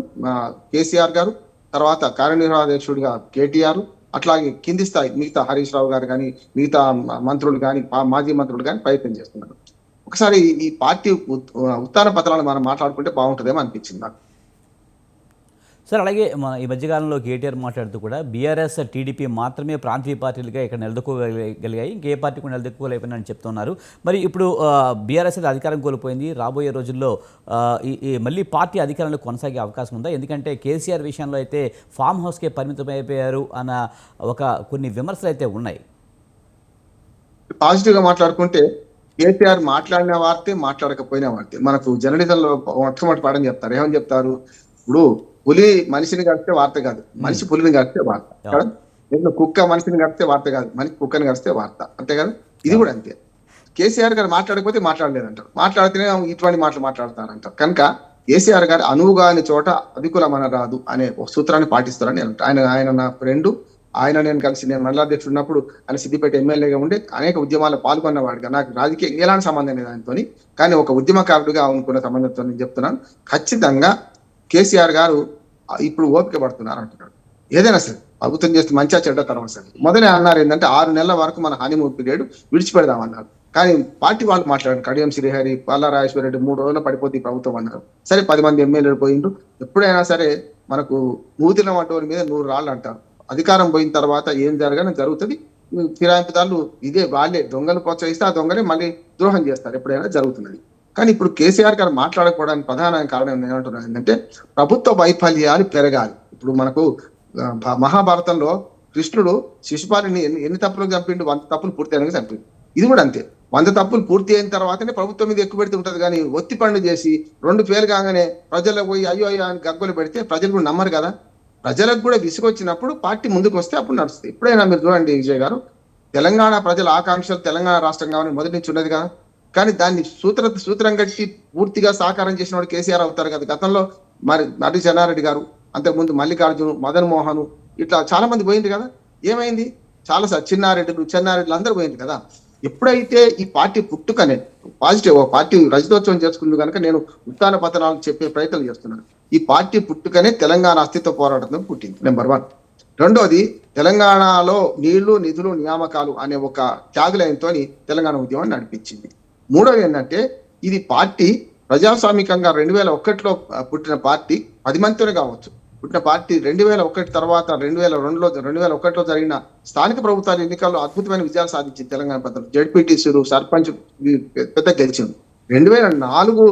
కేసీఆర్ గారు, తర్వాత కార్యనిర్వాహకుడిగా కేటీఆర్, అట్లాగే కింది స్థాయి మిగతా హరీష్ రావు గారు కానీ మిగతా మంత్రులు కానీ మాజీ మంత్రులు కానీ ప్రయత్నం చేస్తున్నారు. ఒకసారి ఈ పార్టీ ఉత్తాన పతనాలు మనం మాట్లాడుకుంటే బాగుంటుందేమో అనిపించింది నాకు. సార్, అలాగే ఈ మధ్యకాలంలో కేటీఆర్ మాట్లాడుతూ కూడా బీఆర్ఎస్, టీడీపీ మాత్రమే ప్రాంతీయ పార్టీలుగా ఇక్కడ నిలదొక్కగలిగాయి, ఇంకే పార్టీ కూడా నిలదొక్కలేకపోయిందని చెప్తున్నారు. మరి ఇప్పుడు బీఆర్ఎస్ అయితే అధికారం కోల్పోయింది. రాబోయే రోజుల్లో మళ్ళీ పార్టీ అధికారంలో కొనసాగే అవకాశం ఉందా? ఎందుకంటే కేసీఆర్ విషయంలో అయితే ఫామ్ హౌస్కే పరిమితమైపోయారు అన్న కొన్ని విమర్శలు అయితే ఉన్నాయి. పాజిటివ్ గా మాట్లాడుకుంటే కేసీఆర్ మాట్లాడిన వార్తే, మాట్లాడకపోయిన వార్తే. మనకు జర్నలిజంలో మొట్టమొదటి పాఠం చెప్తారు. ఏమని చెప్తారు? ఇప్పుడు పులి మనిషిని కలిస్తే వార్త కాదు, మనిషి పులిని కలిస్తే వార్త కదా. కుక్క మనిషిని కలిస్తే వార్త కాదు, మనిషి కుక్కని కలిస్తే వార్త, అంతే కదా. ఇది కూడా అంతే. కేసీఆర్ గారు మాట్లాడకపోతే మాట్లాడలేదంటారు, మాట్లాడితేనే ఇటువంటి మాటలు మాట్లాడతారంటారు. కనుక కేసీఆర్ గారు అనువుగాని చోట అధికులమన రాదు అనే ఒక సూత్రాన్ని పాటిస్తారని ఆయన నా ఫ్రెండ్. నేను కలిసి నేను మండలాధ్యక్షుడు ఉన్నప్పుడు ఆయన సిద్దిపేట ఎమ్మెల్యేగా ఉండి అనేక ఉద్యమాల్లో పాల్గొన్నవాడిగా, నాకు రాజకీయ ఎలాంటి సంబంధం లేదు ఆయనతో, కానీ ఒక ఉద్యమకారుడిగా అనుకున్న సంబంధంతో నేను చెప్తున్నాను. ఖచ్చితంగా కేసీఆర్ గారు ఇప్పుడు ఓపిక పడుతున్నారు అంటున్నాడు. ఏదైనా సరే ప్రభుత్వం చేస్తే మంచిగా చెడ్డ తర్వాత సరే మొదలే అన్నారు ఏంటంటే 6 నెలల వరకు మన హనీమూన్ పీరియడ్ విడిచిపెడదామన్నారు. కానీ పార్టీ వాళ్ళు మాట్లాడారు, కడియం శ్రీహరి, పల్లా రాజేశ్వర రెడ్డి 3 రోజుల్లో పడిపోతే ప్రభుత్వం అన్నారు. సరే 10 మంది ఎమ్మెల్యేలు పోయిండ్రు. ఎప్పుడైనా సరే మనకు మూతిన వంటి మీద 100 రాళ్ళు అంటారు. అధికారం పోయిన తర్వాత ఏం జరగానే జరుగుతుంది. ఫిరాయింపుదారులు ఇదే వాళ్ళే దొంగలు ప్రోత్సహిస్తే ఆ దొంగలే మళ్ళీ ద్రోహం చేస్తారు, ఎప్పుడైనా జరుగుతున్నది. కానీ ఇప్పుడు కేసీఆర్ గారు మాట్లాడకపోవడానికి ప్రధాన కారణం ఏమంటున్నారు ఏంటంటే ప్రభుత్వ వైఫల్యాలు పెరగాలి. ఇప్పుడు మనకు మహాభారతంలో కృష్ణుడు శిశుపాలుని ఎన్ని తప్పులు చంపిండు? 100 తప్పులు పూర్తి అయినాక చంపిండు. ఇది కూడా అంతే, 100 తప్పులు పూర్తి అయిన తర్వాతనే ప్రభుత్వం మీద ఎక్కువ పెడుతూ ఉంటది. కానీ ఒత్తి పనులు చేసి 2 ఫెయిల్ కాగానే ప్రజలకు పోయి అయ్యో అయ్యో అని గగ్గోలు పెడితే ప్రజలు కూడా నమ్మరు కదా. ప్రజలకు కూడా విసుగొచ్చినప్పుడు పార్టీ ముందుకు వస్తే అప్పుడు నడుస్తుంది. ఎప్పుడైనా మీరు చూడండి విజయ్ గారు, తెలంగాణ ప్రజల ఆకాంక్షలు తెలంగాణ రాష్ట్రం కావాలని మొదటి నుంచి ఉన్నది కదా. కానీ దాన్ని సూత్రం కట్టి పూర్తిగా సాకారం చేసిన వాడు కేసీఆర్ అవుతారు కదా. గతంలో మరి నటి చెన్నారెడ్డి గారు, అంతకుముందు మల్లికార్జును, మదన్ మోహన్, ఇట్లా చాలా మంది పోయింది కదా. ఏమైంది? చాలా చెన్నారెడ్డిలు అందరూ పోయింది కదా. ఎప్పుడైతే ఈ పార్టీ పుట్టుకనే పాజిటివ్. పార్టీ రజతోత్సవం చేసుకుంది కనుక నేను ఉత్థాన పతనాలు చెప్పే ప్రయత్నం చేస్తున్నాను. ఈ పార్టీ పుట్టుకనే తెలంగాణ అస్తిత్వ పోరాటంతో పుట్టింది, నెంబర్ 1. రెండోది, తెలంగాణలో నీళ్లు, నిధులు, నియామకాలు అనే ఒక ట్యాగ్లైన్తో తెలంగాణ ఉద్యమాన్ని నడిపించింది. మూడోది ఏంటంటే, ఇది పార్టీ ప్రజాస్వామికంగా 2001లో పుట్టిన పార్టీ, 10 మందితోనే కావచ్చు పుట్టిన పార్టీ. 2001 తర్వాత 2001లో జరిగిన స్థానిక ప్రభుత్వాల ఎన్నికల్లో అద్భుతమైన విజయాలు సాధించింది తెలంగాణ ప్రజలు. జడ్పీటీసీలు, సర్పంచ్ పెద్ద గెలిచింది. 2004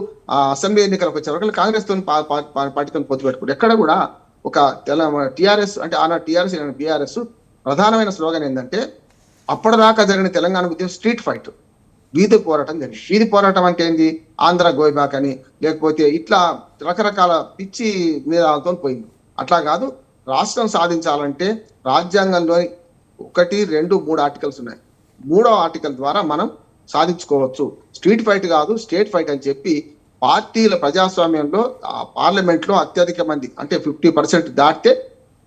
అసెంబ్లీ ఎన్నికలకు వచ్చే వరకు కాంగ్రెస్ తో పార్టీతో పొత్తు పెట్టుకుంటారు. ఎక్కడ కూడా ఒక టీఆర్ఎస్ అంటే ఆనాడు టీఆర్ఎస్ బీఆర్ఎస్ ప్రధానమైన స్లోగన్ ఏంటంటే, అప్పటిదాకా జరిగిన తెలంగాణ ఉద్యమం స్ట్రీట్ ఫైట్, వీధి పోరాటం జరిగింది. వీధి పోరాటం అంటే ఏంది? ఆంధ్ర గోయిబాక్ అని, లేకపోతే ఇట్లా రకరకాల పిచ్చి నినాదాలతో పోయింది. అట్లా కాదు, రాష్ట్రం సాధించాలంటే రాజ్యాంగంలోని 1, 2, 3 ఆర్టికల్స్ ఉన్నాయి. 3వ ఆర్టికల్ ద్వారా మనం సాధించుకోవచ్చు. స్ట్రీట్ ఫైట్ కాదు, స్టేట్ ఫైట్ అని చెప్పి పార్టీల ప్రజాస్వామ్యంలో పార్లమెంట్ లో అత్యధిక మంది అంటే 50% దాటితే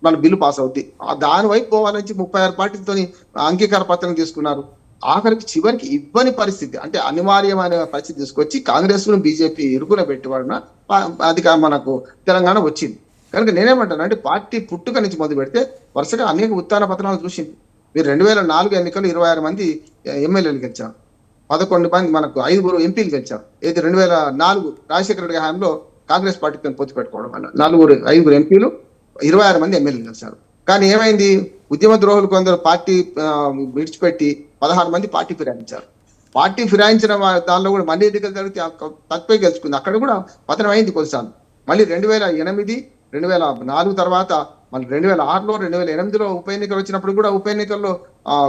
మన బిల్లు పాస్ అవుద్ది. దాని వైపు పోవాలని 36 పార్టీలతో అంగీకార పత్రం తీసుకున్నారు. ఆఖరికి చివరికి ఇవ్వని పరిస్థితి, అంటే అనివార్యమైన పరిస్థితి తీసుకొచ్చి కాంగ్రెస్ ను బీజేపీ ఇరుకున పెట్టివాడిన మనకు తెలంగాణ వచ్చింది. కనుక నేనేమంటాను అంటే, పార్టీ పుట్టుక నుంచి మొదలు పెడితే వరుసగా అనేక ఉత్థాన పతనాలు చూసింది. మీరు 2004 ఎన్నికలు 26 మంది ఎమ్మెల్యేలు గెలిచారు, 11 మంది మనకు 5 ఎంపీలు గెలిచారు. ఏది 2004 రాజశేఖర రెడ్డి హయాంలో కాంగ్రెస్ పార్టీతో పొత్తు పెట్టుకోవడం వల్ల 5 ఎంపీలు, 26 మంది ఎమ్మెల్యేలు గెలిచారు. కానీ ఏమైంది? ఉద్యమ ద్రోహులు కొందరు పార్టీ విడిచిపెట్టి 16 మంది పార్టీ ఫిరాయించారు. పార్టీ ఫిరాయించిన దానిలో కూడా మళ్ళీ ఎన్నికలు జరిగితే తక్కువే గెలుచుకుంది. అక్కడ కూడా పతనం అయింది కొన్నిసార్లు. మళ్ళీ 2008, 2004 తర్వాత మళ్ళీ 2006లో, 2008లో ఉప ఎన్నికలు వచ్చినప్పుడు కూడా ఉప ఎన్నికల్లో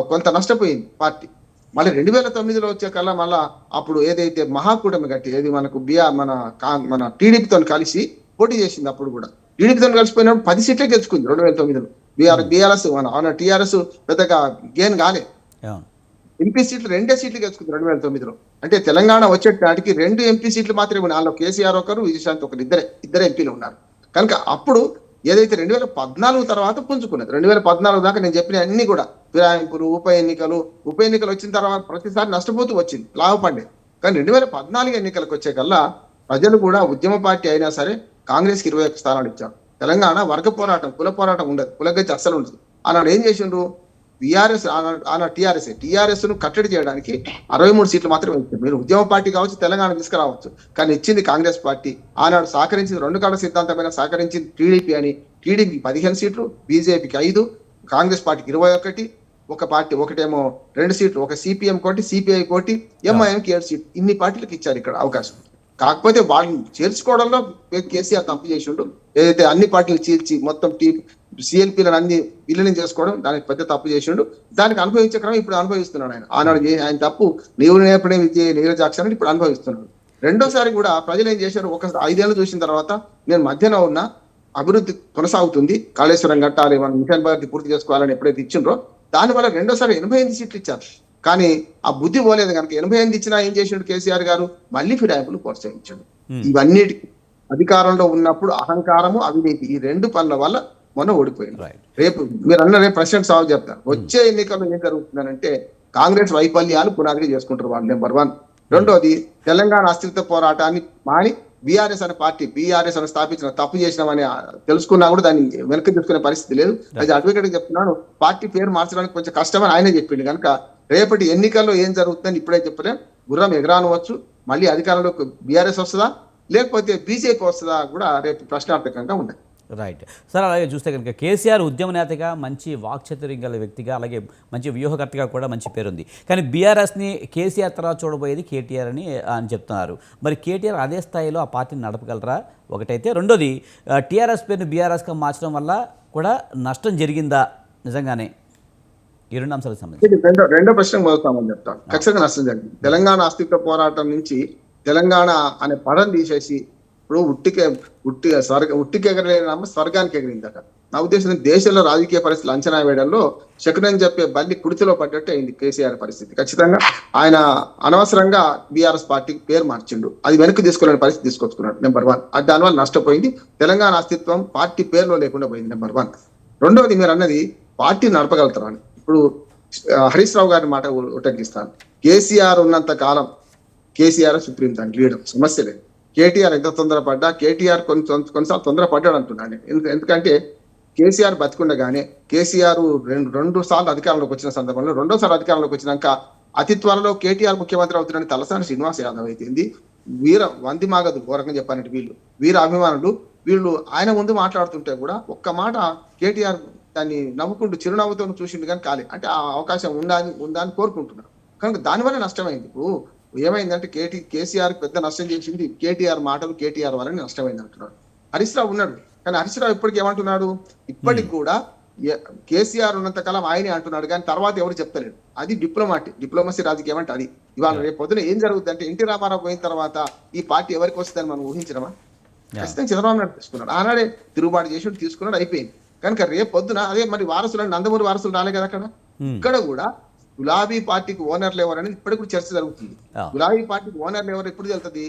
కొంత నష్టపోయింది పార్టీ. మళ్ళీ 2009లో వచ్చే కల్లా మళ్ళా అప్పుడు ఏదైతే మహాకూటమి కట్టి ఏది మనకు మన టీడీపీతో కలిసి పోటీ చేసింది. అప్పుడు కూడా టీడీపీతో కలిసిపోయినప్పుడు 10 సీట్లే గెలుచుకుంది 2009లో. బీఆర్ఎస్ టీఆర్ఎస్ పెద్దగా గేన్ కాలే. ఎంపీ సీట్లు 2 సీట్లు గెలుచుకుంది 2009లో. అంటే తెలంగాణ వచ్చేటానికి 2 ఎంపీ సీట్లు మాత్రమే ఉన్నాయి. అందులో కేసీఆర్ ఒకరు, విజయశాంతి ఒకరు, ఇద్దరే ఎంపీలు ఉన్నారు. కనుక అప్పుడు ఏదైతే 2014 తర్వాత పుంజుకున్నది. 2014 దాకా నేను చెప్పిన అన్ని కూడా ఫిరాయింపులు, ఉప ఎన్నికలు వచ్చిన తర్వాత ప్రతిసారి నష్టపోతూ వచ్చింది, లాభపడ్డే. కానీ 2014 ఎన్నికలకు వచ్చే కల్లా ప్రజలు కూడా ఉద్యమ పార్టీ అయినా సరే కాంగ్రెస్ కి 21 స్థానాలు ఇచ్చారు. తెలంగాణ వర్గ పోరాటం, కుల పోరాటం ఉండదు, కులగచ్చి అస్సలు ఉండదు. ఆనాడు ఏం చేసిండ్రు? బీఆర్ఎస్ టీఆర్ఎస్ ను కట్టడి చేయడానికి 63 సీట్లు మాత్రమే ఇచ్చారు. మీరు ఉద్యమ పార్టీ కావచ్చు, తెలంగాణ తీసుకురావచ్చు, కానీ ఇచ్చింది కాంగ్రెస్ పార్టీ. ఆనాడు సహకరించింది 2 కళ్ళ సిద్ధాంతమైన సహకరించింది టీడీపీ అని. టీడీపీకి 15 సీట్లు, బీజేపీకి 5, కాంగ్రెస్ పార్టీకి 21, ఒక పార్టీ ఒకటేమో 2 సీట్లు, ఒక సిపిఎం కోటి, సిపిఐ కోటి, ఎంఐఎంకి 7 సీట్లు. ఇన్ని పార్టీలకు ఇచ్చారు ఇక్కడ అవకాశం. కాకపోతే వాళ్ళని చేర్చుకోవడంలో కేసీఆర్ తప్పు చేసిండు. ఏదైతే అన్ని పార్టీలు చీల్చి మొత్తం సిఎల్పీలను అన్ని విలీనం చేసుకోవడం, దానికి పెద్ద తప్పు చేసిండు. దానికి అనుభవించే క్రమం ఇప్పుడు అనుభవిస్తున్నాడు ఆయన. ఆనాడు ఆయన తప్పు నీవు నేర్పడే విద్య నీరజాక్షరని ఇప్పుడు అనుభవిస్తున్నాడు. రెండోసారి కూడా ప్రజలు ఏం చేశారు? ఒక 5 ఏళ్ళు చూసిన తర్వాత నేను మధ్యన ఉన్న అభివృద్ధి కొనసాగుతుంది, కాళేశ్వరం కట్టాలి, మనం మిషన్ భర్తీ పూర్తి చేసుకోవాలని ఎప్పుడైతే ఇచ్చిండ్రో దానివల్ల రెండోసారి 88 సీట్లు ఇచ్చారు. కానీ ఆ బుద్ధి పోలేదు కనుక 88 ఇచ్చినా ఏం చేసిండు కేసీఆర్ గారు? మళ్ళీ ఫిరాయింపులు ప్రోత్సహించాడు. ఇవన్నిటికి అధికారంలో ఉన్నప్పుడు అహంకారము, అవినీతి, ఈ 2 పనుల వల్ల మొన్న ఓడిపోయింది. రేపు మీరు అన్న రేపు ప్రశ్నకు సాగు చెప్తారు. వచ్చే ఎన్నికల్లో ఏం జరుగుతుందనంటే కాంగ్రెస్ వైఫల్యాలు పునాదిగా చేసుకుంటారు వాళ్ళు, నెంబర్ 1. రెండోది, తెలంగాణ అస్తిత్వ పోరాటాన్ని మాని బీఆర్ఎస్ అనే పార్టీ, బీఆర్ఎస్ అని స్థాపించిన తప్పు చేసినామని తెలుసుకున్నా కూడా దాన్ని వెనక్కి తీసుకునే పరిస్థితి లేదు. అది అడ్వకేట్ చెప్తున్నాను, పార్టీ పేరు మార్చడానికి కొంచెం కష్టమని ఆయనే చెప్పిండు. కనుక రేపటి ఎన్నికల్లో ఏం జరుగుతుందని ఇప్పుడే చెప్పలేం. గుర్రం ఎగరానవచ్చు, మళ్ళీ అధికారంలోకి బీఆర్ఎస్ వస్తుందా లేకపోతే బీజేపీ వస్తుందా కూడా రేపు ప్రశ్నార్థకంగా ఉన్నాయి. Right sir. అలాగే చూస్తే కనుక కేసీఆర్ ఉద్యమ నేతగా, మంచి వాక్చాతుర్యం గల వ్యక్తిగా, అలాగే మంచి వ్యూహకర్తగా కూడా మంచి పేరుంది. కానీ బీఆర్ఎస్ని కేసీఆర్ తర్వాత చూడబోయేది కేటీఆర్ అని చెప్తున్నారు. మరి కేటీఆర్ అదే స్థాయిలో ఆ పార్టీని నడపగలరా? ఒకటైతే. రెండోది, టీఆర్ఎస్ పేరుని బీఆర్ఎస్గా మార్చడం వల్ల కూడా నష్టం జరిగిందా నిజంగానే? ఈ 2 అంశాలకు సంబంధించి రెండో ప్రశ్న మొదలుతామని చెప్తాను. ఖచ్చితంగా నష్టం జరిగింది. తెలంగాణ అస్తిత్వ పోరాటం నుంచి తెలంగాణ అనే పదం తీసేసి ఇప్పుడు ఉట్టికి ఎగరలేనమ్మ స్వర్గానికి ఎగిరిందట. నా ఉద్దేశం దేశంలో రాజకీయ పరిస్థితులు అంచనా వేయడంలో శకునం చెప్పే బల్లి కుడితిలో పడ్డట్టు అయింది కేసీఆర్ పరిస్థితి. ఖచ్చితంగా ఆయన అనవసరంగా బీఆర్ఎస్ పార్టీకి పేరు మార్చిండు. అది వెనక్కి తీసుకోలేని పరిస్థితి తీసుకొచ్చుకున్నాడు, నెంబర్ 1. అది దానివల్ల నష్టపోయింది. తెలంగాణ అస్తిత్వం పార్టీ పేరులో లేకుండా పోయింది, నెంబర్ 1. రెండవది, మీరు అన్నది పార్టీ నడపగలుగుతారని. ఇప్పుడు హరీష్ రావు గారి మాట ఉటంకిస్తాను. కేసీఆర్ ఉన్నంత కాలం కేసీఆర్ సుప్రీం దానికి లీడర్, సమస్య లేదు. కేటీఆర్ ఎంత తొందరపడ్డా, కేటీఆర్ కొన్నిసార్లు తొందరపడ్డాడు అంటున్నాను. ఎందుకంటే కేసీఆర్ బతికుండగానే, కేసీఆర్ రెండు సార్లు అధికారంలోకి వచ్చిన సందర్భంలో, రెండోసారి అధికారంలోకి వచ్చినాక అతి త్వరలో కేటీఆర్ ముఖ్యమంత్రి అవుతున్నాడని తలసాని శ్రీనివాస్ యాదవ్ అయితేంది, వంది మాగదు ఘోరంగా చెప్పారంటే వీర అభిమానులు వీళ్ళు ఆయన ముందు మాట్లాడుతుంటే కూడా ఒక్క మాట కేటీఆర్ దాన్ని నవ్వుకుంటూ చిరునవ్వుతో చూసిండు కానీ కాలే. అంటే ఆ అవకాశం ఉందా అని కోరుకుంటున్నారు. కనుక దానివల్ల నష్టమైంది. ఇప్పుడు ఏమైందంటే కేసీఆర్ పెద్ద నష్టం చేసింది కేటీఆర్ మాటలు, కేటీఆర్ వల్ల నష్టమైంది అంటున్నాడు. హరీష్ రావు ఉన్నాడు, కానీ హరీష్ రావు ఇప్పటికి ఏమంటున్నాడు, ఇప్పటికి కూడా కేసీఆర్ ఉన్నంత కాలం ఆయనే అంటున్నాడు, కానీ తర్వాత ఎవరు చెప్తలేడు. అది డిప్లొమసీ రాజకీయం అంటే అది. ఇవాళ రేపు పొద్దున ఏం జరుగుతుంది అంటే, ఎన్టీ రామారావు పోయిన తర్వాత ఈ పార్టీ ఎవరికి వస్తుందని మనం ఊహించడమా? ఖచ్చితంగా చంద్రబాబు నాయుడు తీసుకున్నాడు. ఆనాడే తిరుగుబాటు చేసి తీసుకున్నాడు, అయిపోయింది. కనుక రేపు పొద్దున అదే మరి వారసులు, నందమూరి వారసులు రాలే కదా అక్కడ. ఇక్కడ కూడా గులాబీ పార్టీకి ఓనర్లు ఎవరు అనేది ఇప్పటికి కూడా చర్చ జరుగుతుంది. గులాబీ పార్టీకి ఓనర్లు ఎవరు ఎప్పుడు తెలుస్తుంది?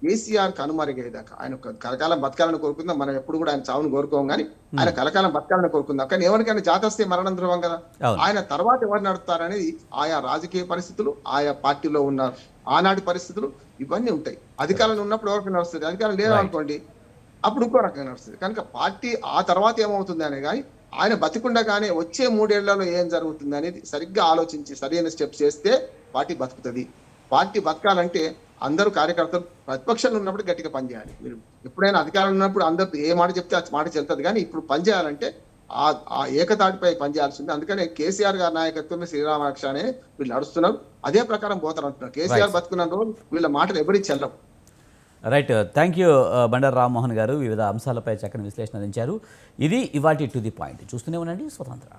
కేసీఆర్ కనుమరుగయ్యేదాకా. ఆయన కలకాలం బతకాలని కోరుకుందాం, మనం ఎప్పుడు కూడా ఆయన చావును కోరుకోం, కానీ ఆయన కలకాలం బతకాలని కోరుకుందాం. కానీ ఎవరికైనా జాతస్తే మరణం ధ్రువం కదా. ఆయన తర్వాత ఎవరు నడుపుతారనేది ఆయా రాజకీయ పరిస్థితులు, ఆయా పార్టీలో ఉన్న ఆనాటి పరిస్థితులు ఇవన్నీ ఉంటాయి. అధికారంలో ఉన్నప్పుడు ఎవరికి నడుస్తుంది, అధికారం లేదనుకోండి అప్పుడు ఇంకో రకంగా నడుస్తుంది. కనుక పార్టీ ఆ తర్వాత ఏమవుతుంది అనే కానీ ఆయన బతికుండగానే వచ్చే 3 ఏళ్లలో ఏం జరుగుతుంది అనేది సరిగ్గా ఆలోచించి సరైన స్టెప్స్ చేస్తే పార్టీ బతుకుతుంది. పార్టీ బతకాలంటే అందరూ కార్యకర్తలు ప్రతిపక్షంలో ఉన్నప్పుడు గట్టిగా పనిచేయాలి. మీరు ఎప్పుడైనా అధికారంలో ఉన్నప్పుడు అందరూ ఏ మాట చెప్తే ఆ మాట చెల్తుంది, కానీ ఇప్పుడు పనిచేయాలంటే ఆ ఏకతాటిపై పనిచేయాల్సింది. అందుకనే కేసీఆర్ గారి నాయకత్వంలో శ్రీరామరక్ష అనే వీళ్ళు నడుస్తున్నారు, అదే ప్రకారం పోతారు అంటున్నారు. కేసీఆర్ బతుకున్న రోజు వీళ్ళ మాటలు ఎవరికి చెల్లవు. Right, thank you Bandaru Rammohan గారు. వివిధ అంశాలపై చక్కని విశ్లేషణ అందించారు. ఇది ఇవాల్టి టు ది పాయింట్. చూస్తూనే ఉండండి స్వతంత్ర.